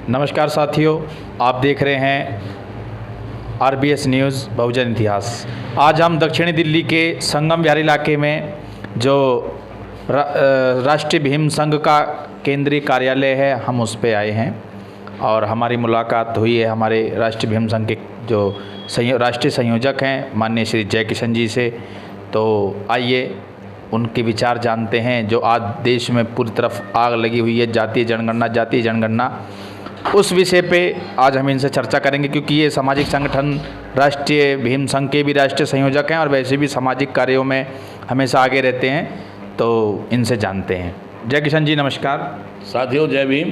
नमस्कार साथियों, आप देख रहे हैं RBS न्यूज़ बहुजन इतिहास। आज हम दक्षिणी दिल्ली के संगम विहार इलाके में जो राष्ट्रीय भीम संघ का केंद्रीय कार्यालय है, हम उस पे आए हैं और हमारी मुलाकात हुई है हमारे राष्ट्रीय भीम संघ के जो राष्ट्रीय संयोजक हैं माननीय श्री जय किशन जी से। तो आइए उनके विचार जानते हैं। जो आज देश में पूरी तरफ आग लगी हुई है जातीय जनगणना, उस विषय पे आज हम इनसे चर्चा करेंगे, क्योंकि ये सामाजिक संगठन राष्ट्रीय भीम संघ के भी राष्ट्रीय संयोजक हैं और वैसे भी सामाजिक कार्यों में हमेशा आगे रहते हैं। तो इनसे जानते हैं। जय किशन जी नमस्कार। साथियों जय भीम।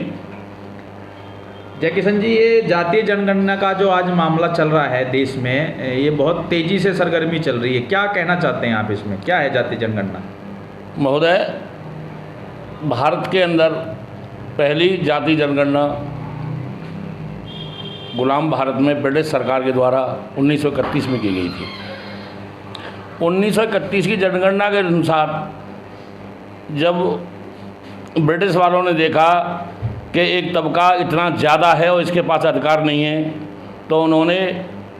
जय किशन जी, ये जातीय जनगणना का जो आज मामला चल रहा है देश में, ये बहुत तेज़ी से सरगर्मी चल रही है, क्या कहना चाहते हैं आप इसमें? क्या है जातीय जनगणना? महोदय, भारत के अंदर पहली जातीय जनगणना गुलाम भारत में ब्रिटिश सरकार के द्वारा 1931 में की गई थी। 1931 की जनगणना के अनुसार जब ब्रिटिश वालों ने देखा कि एक तबका इतना ज़्यादा है और इसके पास अधिकार नहीं है, तो उन्होंने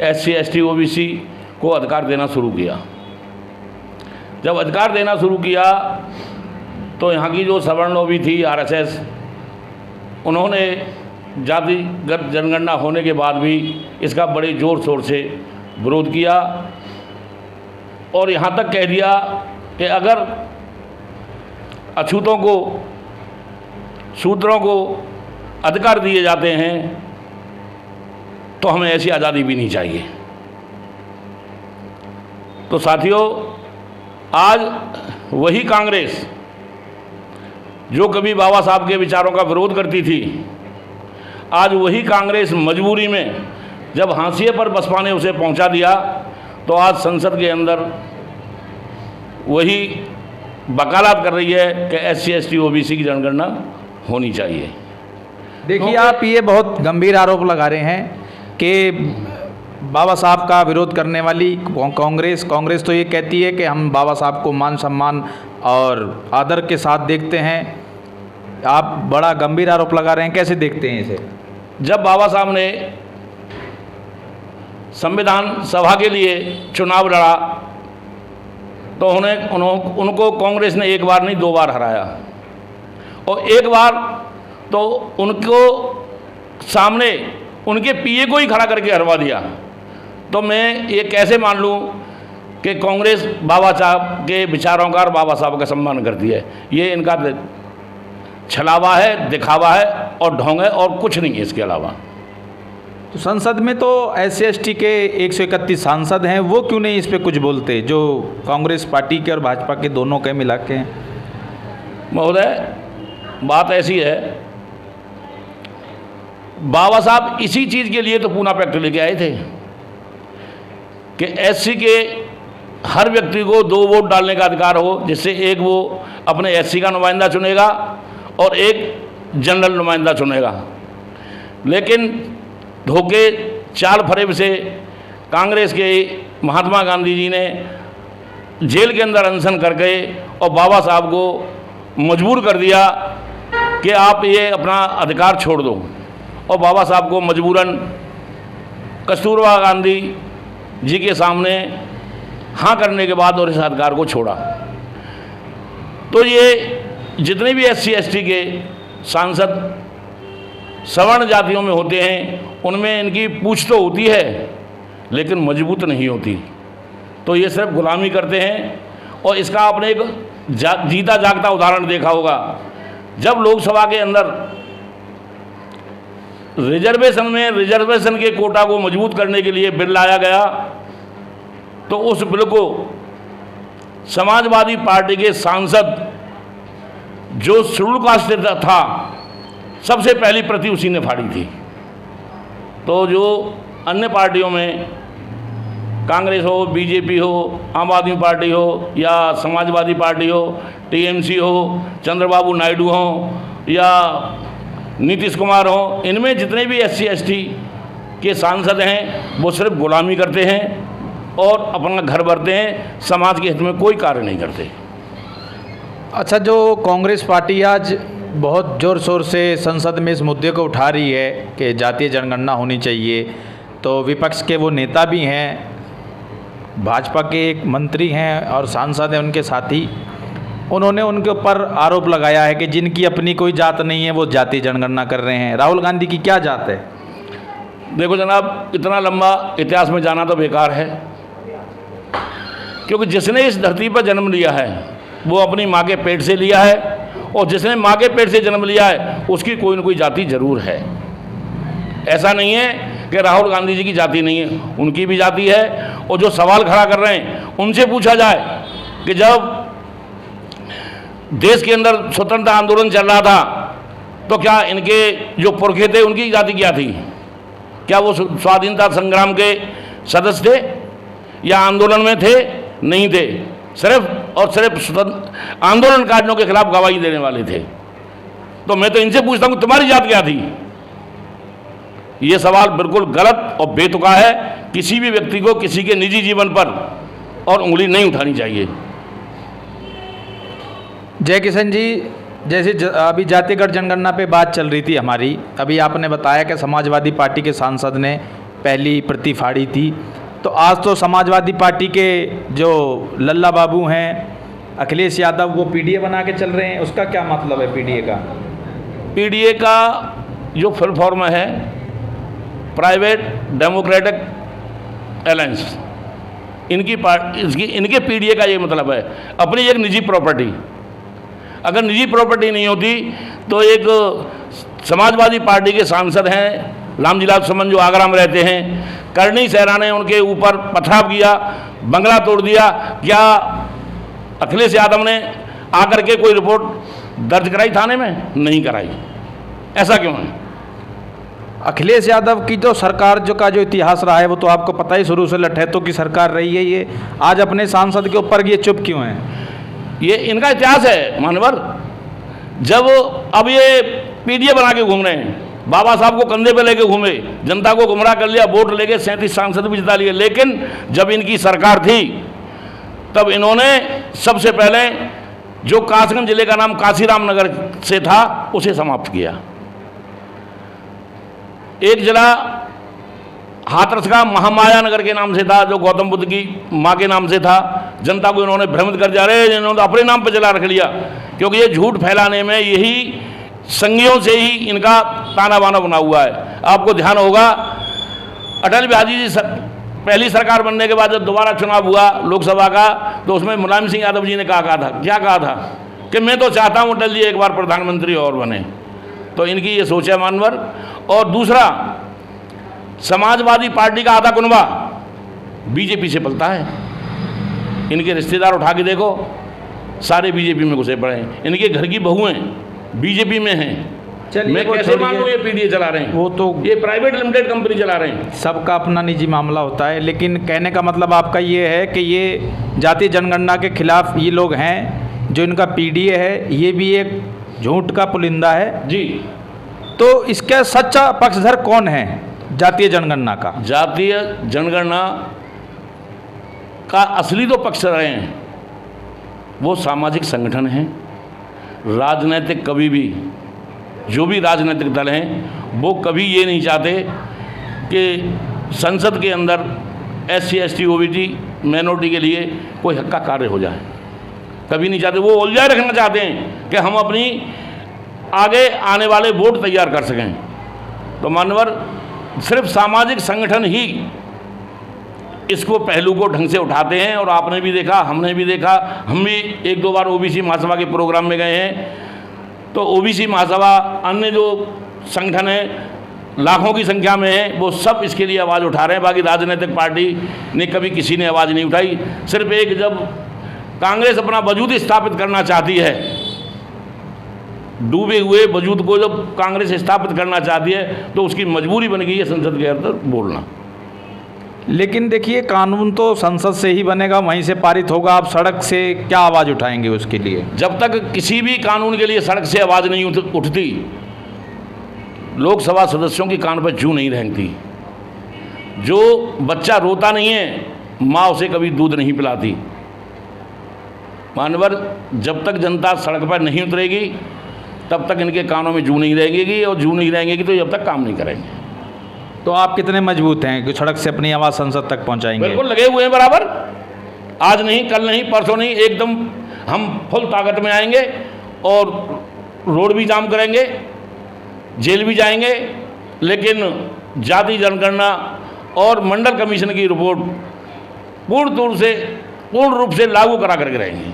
SC ST OBC को अधिकार देना शुरू किया। जब अधिकार देना शुरू किया तो यहाँ की जो सवर्ण लॉबी थी RSS, उन्होंने जातिगत जनगणना होने के बाद भी इसका बड़े ज़ोर शोर से विरोध किया और यहाँ तक कह दिया कि अगर अछूतों को, शूद्रों को अधिकार दिए जाते हैं तो हमें ऐसी आज़ादी भी नहीं चाहिए। तो साथियों, आज वही कांग्रेस जो कभी बाबा साहब के विचारों का विरोध करती थी, आज वही कांग्रेस मजबूरी में जब हाशिए पर बसपा ने उसे पहुंचा दिया, तो आज संसद के अंदर वही वकालत कर रही है कि SC ST OBC की जनगणना होनी चाहिए। देखिए, आप ये बहुत गंभीर आरोप लगा रहे हैं कि बाबा साहब का विरोध करने वाली कांग्रेस तो ये कहती है कि हम बाबा साहब को मान सम्मान और आदर के साथ देखते हैं। आप बड़ा गंभीर आरोप लगा रहे हैं, कैसे देखते हैं इसे? जब बाबा साहब ने संविधान सभा के लिए चुनाव लड़ा तो उनको कांग्रेस ने एक बार नहीं 2 बार हराया, और एक बार तो उनको सामने उनके PA को ही खड़ा करके हरवा दिया। तो मैं ये कैसे मान लूँ कि कांग्रेस बाबा साहब के विचारों का और बाबा साहब का सम्मान करती है? ये इनका छलावा है, दिखावा है और ढोंग है और कुछ नहीं है इसके अलावा। तो संसद में तो SC ST के 131 सांसद हैं, वो क्यों नहीं इस पे कुछ बोलते, जो कांग्रेस पार्टी के और भाजपा के दोनों के मिला के हैं? महोदय, बात ऐसी है, बाबा साहब इसी चीज़ के लिए तो पूना पैक्ट लेके आए थे कि SC के हर व्यक्ति को 2 वोट डालने का अधिकार हो, जिससे एक वो अपने SC का नुमाइंदा चुनेगा और एक जनरल नुमाइंदा चुनेगा। लेकिन धोखे चाल फरेब से कांग्रेस के महात्मा गांधी जी ने जेल के अंदर अनशन करके और बाबा साहब को मजबूर कर दिया कि आप ये अपना अधिकार छोड़ दो, और बाबा साहब को मजबूरन कस्तूरबा गांधी जी के सामने हाँ करने के बाद और इस अधिकार को छोड़ा। तो ये जितने भी SC ST के सांसद सवर्ण जातियों में होते हैं, उनमें इनकी पूछ तो होती है लेकिन मजबूत नहीं होती। तो ये सिर्फ गुलामी करते हैं, और इसका आपने एक जीता जागता उदाहरण देखा होगा। जब लोकसभा के अंदर रिजर्वेशन के कोटा को मजबूत करने के लिए बिल लाया गया, तो उस बिल को समाजवादी पार्टी के सांसद जो शेड्यूल कास्ट था, सबसे पहली प्रति उसी ने फाड़ी थी। तो जो अन्य पार्टियों में कांग्रेस हो, BJP हो, आम आदमी पार्टी हो या समाजवादी पार्टी हो, TMC हो, चंद्रबाबू नायडू हो या नीतीश कुमार हो, इनमें जितने भी SC ST के सांसद हैं वो सिर्फ गुलामी करते हैं और अपना घर भरते हैं, समाज के हित में कोई कार्य नहीं करते। अच्छा, जो कांग्रेस पार्टी आज बहुत ज़ोर शोर से संसद में इस मुद्दे को उठा रही है कि जातीय जनगणना होनी चाहिए, तो विपक्ष के वो नेता भी हैं, भाजपा के एक मंत्री हैं और सांसद हैं उनके साथी, उन्होंने उनके ऊपर आरोप लगाया है कि जिनकी अपनी कोई जात नहीं है वो जातीय जनगणना कर रहे हैं। राहुल गांधी की क्या जात है? देखो जनाब, इतना लंबा इतिहास में जाना तो बेकार है, क्योंकि जिसने इस धरती पर जन्म लिया है वो अपनी माँ के पेट से लिया है, और जिसने माँ के पेट से जन्म लिया है उसकी कोई न कोई जाति जरूर है। ऐसा नहीं है कि राहुल गांधी जी की जाति नहीं है, उनकी भी जाति है। और जो सवाल खड़ा कर रहे हैं उनसे पूछा जाए कि जब देश के अंदर स्वतंत्रता आंदोलन चल रहा था तो क्या इनके जो पुरखे थे उनकी जाति क्या थी? क्या वो स्वाधीनता संग्राम के सदस्य थे या आंदोलन में थे? नहीं थे, सिर्फ और सिर्फ आंदोलनकारियों के खिलाफ गवाही देने वाले थे। तो मैं तो इनसे पूछता हूं तुम्हारी जात क्या थी? ये सवाल बिल्कुल गलत और बेतुका है। किसी भी व्यक्ति को किसी के निजी जीवन पर और उंगली नहीं उठानी चाहिए। जय किशन जी, जैसे अभी जातिगत जनगणना पे बात चल रही थी हमारी, अभी आपने बताया कि समाजवादी पार्टी के सांसद ने पहली प्रति फाड़ी थी, तो आज तो समाजवादी पार्टी के जो लल्ला बाबू हैं अखिलेश यादव वो पीडीए बना के चल रहे हैं, उसका क्या मतलब है पीडीए का? पीडीए का जो फुल फॉर्म है प्राइवेट डेमोक्रेटिक अलायंस, इनके पीडीए का ये मतलब है अपनी एक निजी प्रॉपर्टी। अगर निजी प्रॉपर्टी नहीं होती तो एक समाजवादी पार्टी के सांसद हैं रामजीलाल सुमन जो आगरा में रहते हैं, करणी सेहरा ने उनके ऊपर पथराव किया, बंगला तोड़ दिया, क्या अखिलेश यादव ने आकर के कोई रिपोर्ट दर्ज कराई थाने में? नहीं कराई। ऐसा क्यों है? अखिलेश यादव की तो सरकार जो इतिहास रहा है वो तो आपको पता ही, शुरू से लठैतों की सरकार रही है ये। आज अपने सांसद के ऊपर ये चुप क्यों है? ये इनका इतिहास है मानवर। जब अब ये पीडीए बना के घूम रहे हैं, बाबा साहब को कंधे पे लेके घूमे, जनता को गुमराह कर लिया, वोट लेके 37 सांसद भी जिता लिए, लेकिन जब इनकी सरकार थी तब इन्होंने सबसे पहले जो कासगंज जिले का नाम काशीराम नगर से था उसे समाप्त किया। एक जिला हाथरस का महामाया नगर के नाम से था जो गौतम बुद्ध की माँ के नाम से था। जनता को इन्होंने भ्रमित कर दिया, अरे इन्होंने अपने नाम पर जिला रख लिया, क्योंकि ये झूठ फैलाने में यही संज्ञों से ही इनका ताना बाना बना हुआ है। आपको ध्यान होगा अटल बिहारी जी पहली सरकार बनने के बाद जब दोबारा चुनाव हुआ लोकसभा का, तो उसमें मुलायम सिंह यादव जी ने कहा था, क्या कहा था कि मैं तो चाहता हूँ अटल जी एक बार प्रधानमंत्री और बने। तो इनकी ये सोच है मानवर। और दूसरा, समाजवादी पार्टी का आधा कुनबा बीजेपी से पलता है। इनके रिश्तेदार उठा के देखो, सारे बीजेपी में घुसे पड़े हैं। इनके घर की बहुएं बीजेपी में हैं। मैं कैसे मान लूं ये पीडीए चला रहे हैं? वो तो ये प्राइवेट लिमिटेड कंपनी चला रहे हैं। सबका अपना निजी मामला होता है, लेकिन कहने का मतलब आपका ये है कि ये जातीय जनगणना के खिलाफ ये लोग हैं, जो इनका पीडीए है ये भी एक झूठ का पुलिंदा है जी। तो इसका सच्चा पक्षधर कौन है जातीय जनगणना का? जातीय जनगणना का असली तो पक्ष रहे हैं वो सामाजिक संगठन हैं। राजनीतिक कभी भी जो भी राजनीतिक दल हैं वो कभी ये नहीं चाहते कि संसद के अंदर SC ST OBC माइनॉरिटी के लिए कोई हक का कार्य हो जाए, कभी नहीं चाहते। वो उलझाए रखना चाहते हैं कि हम अपनी आगे आने वाले वोट तैयार कर सकें। तो मानवर सिर्फ सामाजिक संगठन ही इसको पहलू को ढंग से उठाते हैं। और आपने भी देखा, हमने भी देखा, हम भी 1-2 बार OBC महासभा के प्रोग्राम में गए हैं, तो OBC महासभा अन्य जो संगठन है लाखों की संख्या में है, वो सब इसके लिए आवाज़ उठा रहे हैं। बाकी राजनीतिक पार्टी ने कभी किसी ने आवाज़ नहीं उठाई। सिर्फ एक जब कांग्रेस अपना वजूद स्थापित करना चाहती है, डूबे हुए वजूद को जब कांग्रेस स्थापित करना चाहती है तो उसकी मजबूरी बन गई है संसद के अंदर बोलना। लेकिन देखिए, कानून तो संसद से ही बनेगा, वहीं से पारित होगा। आप सड़क से क्या आवाज़ उठाएंगे उसके लिए? जब तक किसी भी कानून के लिए सड़क से आवाज़ नहीं उठती, लोकसभा सदस्यों की कान पर जूं नहीं रेंगती। जो बच्चा रोता नहीं है, माँ उसे कभी दूध नहीं तब तक इनके कानों में जू नहीं रहेगी, और जू नहीं रहेंगी तो जब तक काम नहीं करेंगे। तो आप कितने मजबूत हैं कि सड़क से अपनी आवाज़ संसद तक पहुंचाएंगे? बिल्कुल लगे हुए हैं बराबर, आज नहीं, कल नहीं, परसों नहीं, एकदम हम फुल ताकत में आएंगे और रोड भी जाम करेंगे, जेल भी जाएंगे, लेकिन जाति जनगणना और मंडल कमीशन की रिपोर्ट पूर्ण रूप से लागू करा करके रहेंगे।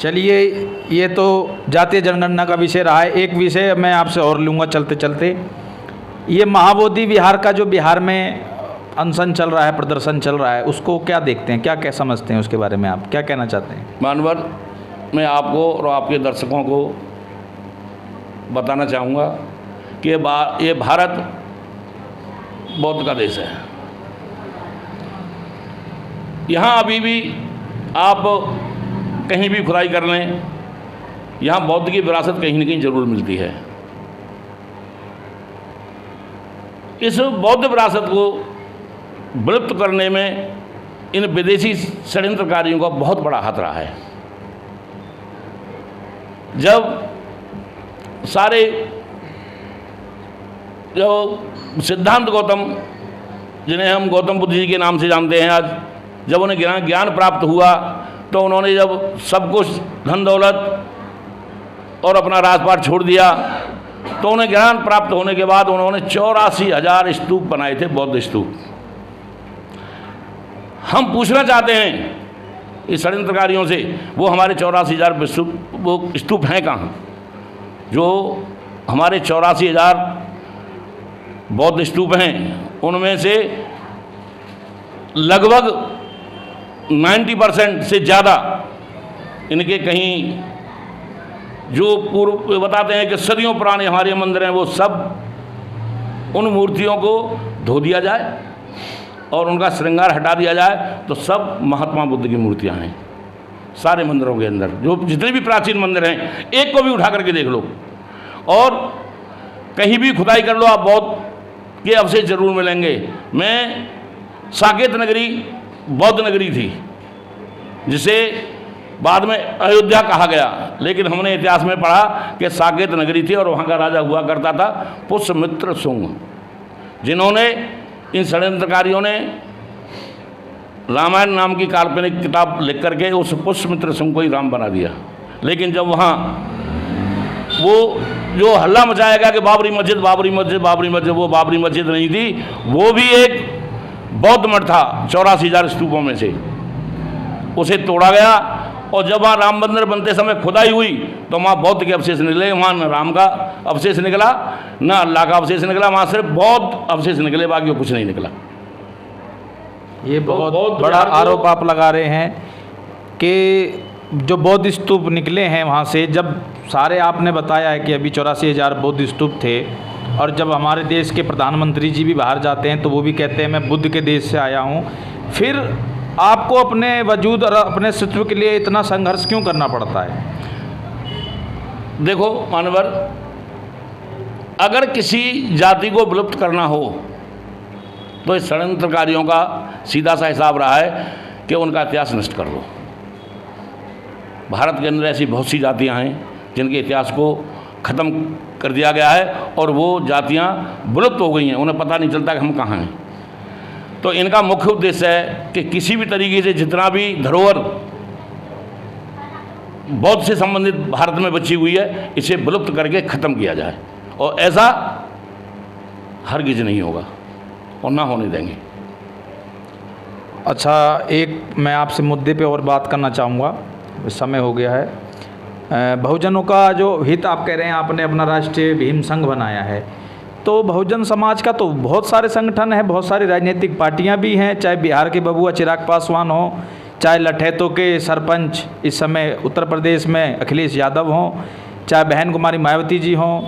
चलिए, ये तो जातीय जनगणना का विषय रहा है। एक विषय मैं आपसे और लूँगा चलते चलते, ये महाबोधि विहार का जो बिहार में अनशन चल रहा है, प्रदर्शन चल रहा है, उसको क्या देखते हैं, क्या समझते हैं उसके बारे में, आप क्या कहना चाहते हैं? मानवर, मैं आपको और आपके दर्शकों को बताना चाहूँगा कि ये भारत बौद्ध का देश है। यहाँ अभी भी आप कहीं भी खुदाई कर लें, यहाँ बौद्ध की विरासत कहीं न कहीं जरूर मिलती है। इस बौद्ध विरासत को विलुप्त करने में इन विदेशी षड्यंत्रकारियों का बहुत बड़ा हाथ रहा है। जब सारे जो सिद्धांत गौतम, जिन्हें हम गौतम बुद्ध जी के नाम से जानते हैं आज, जब उन्हें ज्ञान प्राप्त हुआ तो उन्होंने जब सब कुछ धन दौलत और अपना राजपाट छोड़ दिया, तो उन्हें ज्ञान प्राप्त होने के बाद उन्होंने 84,000 स्तूप बनाए थे, बौद्ध स्तूप। हम पूछना चाहते हैं इस षड्यंत्रकारियों से, वो हमारे 84,000 स्तूप हैं कहाँ? जो हमारे 84,000 बौद्ध स्तूप हैं, उनमें से लगभग 90% से ज़्यादा इनके कहीं जो पूर्व बताते हैं कि सदियों पुराने हमारे मंदिर हैं, वो सब उन मूर्तियों को धो दिया जाए और उनका श्रृंगार हटा दिया जाए, तो सब महात्मा बुद्ध की मूर्तियां हैं सारे मंदिरों के अंदर। जो जितने भी प्राचीन मंदिर हैं, एक को भी उठा करके देख लो और कहीं भी खुदाई कर लो, आप बौद्ध के अवशेष जरूर मिलेंगे। मैं साकेत नगरी बौद्ध नगरी थी, जिसे बाद में अयोध्या कहा गया, लेकिन हमने इतिहास में पढ़ा कि साकेत नगरी थी और वहाँ का राजा हुआ करता था पुष्यमित्र शुंग, जिन्होंने इन षड्यंत्रकारियों ने रामायण नाम की काल्पनिक किताब लिख करके उस पुष्यमित्र शुंग को ही राम बना दिया। लेकिन जब वहाँ वो जो हल्ला मचाया गया कि बाबरी मस्जिद बाबरी मस्जिद बाबरी मस्जिद, वो बाबरी मस्जिद नहीं थी, वो भी एक बौद्ध मठ था 84,000 स्तूपों में से, उसे तोड़ा गया। और जब वहाँ राम मंदिर बनते समय खुदाई हुई तो वहाँ बौद्ध के अवशेष निकले, वहाँ न राम का अवशेष निकला न अल्लाह का अवशेष निकला, वहाँ सिर्फ बौद्ध अवशेष निकले, बाकी कुछ नहीं निकला। ये बहुत बड़ा आरोप आप लगा रहे हैं कि जो बौद्ध स्तूप निकले हैं वहाँ से, जब सारे आपने बताया है कि अभी 84,000 बौद्ध स्तूप थे, और जब हमारे देश के प्रधानमंत्री जी भी बाहर जाते हैं तो वो भी कहते हैं मैं बुद्ध के देश से आया हूँ, फिर आपको अपने वजूद और अपने अस्तित्व के लिए इतना संघर्ष क्यों करना पड़ता है? देखो मानवर, अगर किसी जाति को विलुप्त करना हो तो इस षड्यंत्रकारियों का सीधा सा हिसाब रहा है कि उनका इतिहास नष्ट कर दो। भारत के अंदर ऐसी बहुत सी जातियां हैं जिनके इतिहास को ख़त्म कर दिया गया है और वो जातियां विलुप्त हो गई हैं, उन्हें पता नहीं चलता कि हम कहाँ हैं। तो इनका मुख्य उद्देश्य है कि किसी भी तरीके से जितना भी धरोहर बौद्ध से संबंधित भारत में बची हुई है, इसे विलुप्त करके ख़त्म किया जाए, और ऐसा हरगिज नहीं होगा और ना होने देंगे। अच्छा, एक मैं आपसे मुद्दे पे और बात करना चाहूँगा, समय हो गया है। बहुजनों का जो हित आप कह रहे हैं, आपने अपना राष्ट्रीय भीम संघ बनाया है, तो बहुजन समाज का तो बहुत सारे संगठन हैं, बहुत सारी राजनीतिक पार्टियां भी हैं, चाहे बिहार के बबुआ चिराग पासवान हो, चाहे लठैतों के सरपंच इस समय उत्तर प्रदेश में अखिलेश यादव हों, चाहे बहन कुमारी मायावती जी हों,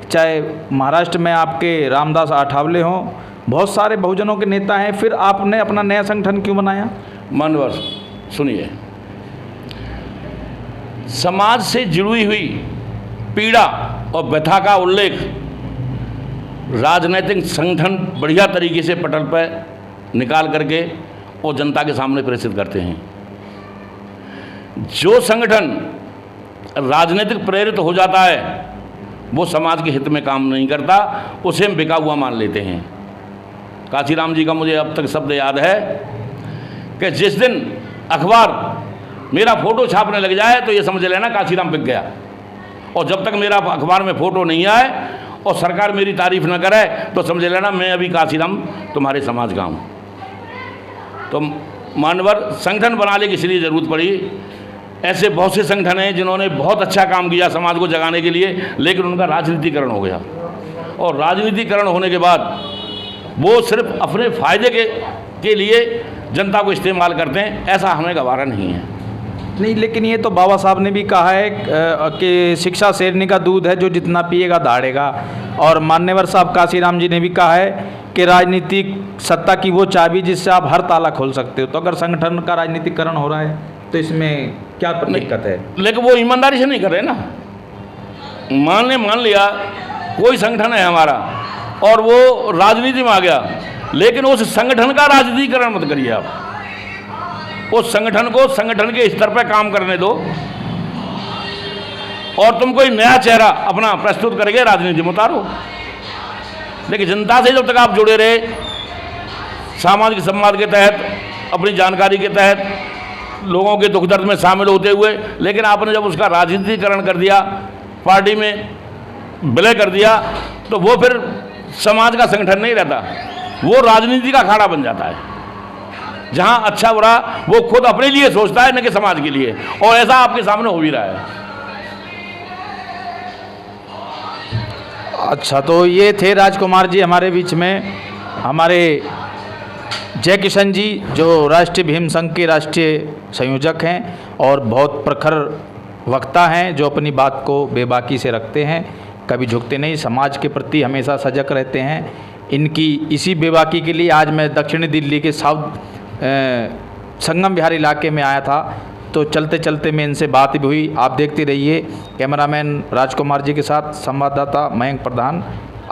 चाहे महाराष्ट्र में आपके रामदास आठवले हों, बहुत सारे बहुजनों के नेता हैं, फिर आपने अपना नया संगठन क्यों बनाया? मानवर सुनिए, समाज से जुड़ी हुई पीड़ा और व्यथा का उल्लेख राजनीतिक संगठन बढ़िया तरीके से पटल पर निकाल करके और जनता के सामने प्रेषित करते हैं। जो संगठन राजनीतिक प्रेरित हो जाता है वो समाज के हित में काम नहीं करता, उसे हम बिका हुआ मान लेते हैं। काशीराम जी का मुझे अब तक शब्द याद है कि जिस दिन अखबार मेरा फ़ोटो छापने लग जाए तो ये समझ लेना काशीराम बिक गया, और जब तक मेरा अखबार में फ़ोटो नहीं आए और सरकार मेरी तारीफ़ न करे तो समझ लेना मैं अभी काशीराम तुम्हारे समाज का हूँ। तो मानवर संगठन बनाने की इसलिए ज़रूरत पड़ी। ऐसे बहुत से संगठन हैं जिन्होंने बहुत अच्छा काम किया समाज को जगाने के लिए, लेकिन उनका राजनीतिकरण हो गया, और राजनीतिकरण होने के बाद वो सिर्फ अपने फ़ायदे के लिए जनता को इस्तेमाल करते हैं। ऐसा हमें गवारा नहीं है। नहीं, लेकिन ये तो बाबा साहब ने भी कहा है कि शिक्षा शेरनी का दूध है, जो जितना पिएगा दाढ़ेगा। और मान्यवर साहब काशीराम जी ने भी कहा है कि राजनीतिक सत्ता की वो चाबी जिससे आप हर ताला खोल सकते हो। तो अगर संगठन का राजनीतिकरण हो रहा है तो इसमें क्या दिक्कत है? लेकिन वो ईमानदारी से नहीं कर रहे ना। मान लिया कोई संगठन है हमारा और वो राजनीति में आ गया, लेकिन उस संगठन का राजनीतिकरण मत करिए। आप उस संगठन को संगठन के स्तर पर काम करने दो, और तुम कोई नया चेहरा अपना प्रस्तुत करके राजनीति में उतारो। लेकिन जनता से जब तक आप जुड़े रहे, सामाजिक संवाद के तहत, अपनी जानकारी के तहत, लोगों के दुख दर्द में शामिल होते हुए, लेकिन आपने जब उसका राजनीतिकरण कर दिया, पार्टी में विलय कर दिया, तो वो फिर समाज का संगठन नहीं रहता, वो राजनीति का अखाड़ा बन जाता है, जहां अच्छा बुरा वो खुद अपने लिए सोचता है, न कि समाज के लिए। और ऐसा आपके सामने हो भी रहा है। अच्छा, तो ये थे राजकुमार जी हमारे बीच में, हमारे जय किशन जी जो राष्ट्रीय भीम संघ के राष्ट्रीय संयोजक हैं और बहुत प्रखर वक्ता हैं, जो अपनी बात को बेबाकी से रखते हैं, कभी झुकते नहीं, समाज के प्रति हमेशा सजग रहते हैं। इनकी इसी बेबाकी के लिए आज मैं दक्षिणी दिल्ली के संगम विहार इलाके में आया था, तो चलते चलते में इनसे बात भी हुई। आप देखते रहिए। कैमरामैन राजकुमार जी के साथ संवाददाता मयंक प्रधान,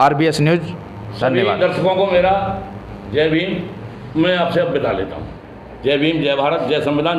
RBS न्यूज़। धन्यवाद। दर्शकों को मेरा जय भीम। मैं आपसे अब विदा लेता हूँ। जय भीम, जय भारत, जय संविधान।